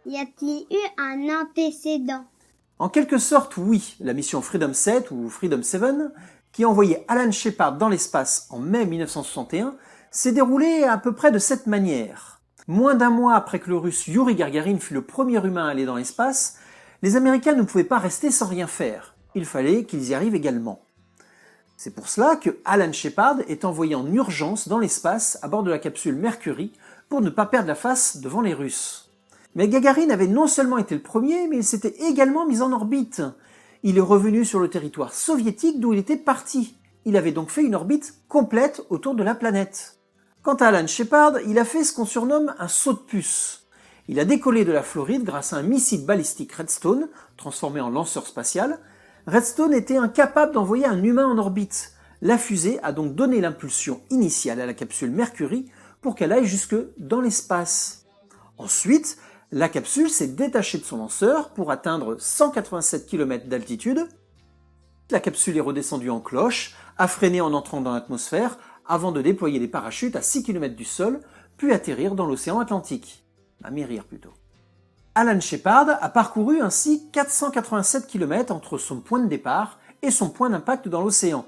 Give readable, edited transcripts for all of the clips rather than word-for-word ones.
Y a-t-il eu un antécédent? En quelque sorte, oui, la mission Freedom 7 ou Freedom 7, qui a envoyé Alan Shepard dans l'espace en mai 1961, s'est déroulée à peu près de cette manière. Moins d'un mois après que le russe Yuri Gagarin fut le premier humain à aller dans l'espace, les Américains ne pouvaient pas rester sans rien faire. Il fallait qu'ils y arrivent également. C'est pour cela que Alan Shepard est envoyé en urgence dans l'espace à bord de la capsule Mercury pour ne pas perdre la face devant les Russes. Mais Gagarin avait non seulement été le premier, mais il s'était également mis en orbite. Il est revenu sur le territoire soviétique d'où il était parti. Il avait donc fait une orbite complète autour de la planète. Quant à Alan Shepard, il a fait ce qu'on surnomme un saut de puce. Il a décollé de la Floride grâce à un missile balistique Redstone, transformé en lanceur spatial. Redstone était incapable d'envoyer un humain en orbite. La fusée a donc donné l'impulsion initiale à la capsule Mercury pour qu'elle aille jusque dans l'espace. Ensuite, la capsule s'est détachée de son lanceur pour atteindre 187 km d'altitude. La capsule est redescendue en cloche, a freiné en entrant dans l'atmosphère avant de déployer les parachutes à 6 km du sol, puis atterrir dans l'océan Atlantique. À mérir plutôt. Alan Shepard a parcouru ainsi 487 km entre son point de départ et son point d'impact dans l'océan.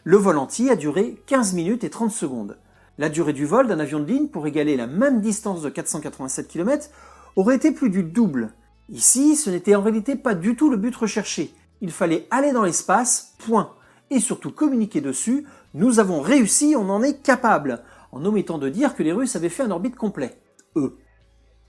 Le vol entier a duré 15 minutes et 30 secondes. La durée du vol d'un avion de ligne pour égaler la même distance de 487 km aurait été plus du double. Ici, ce n'était en réalité pas du tout le but recherché. Il fallait aller dans l'espace, point. Et surtout communiquer dessus, nous avons réussi, on en est capable, en omettant de dire que les Russes avaient fait un orbite complet. Eux.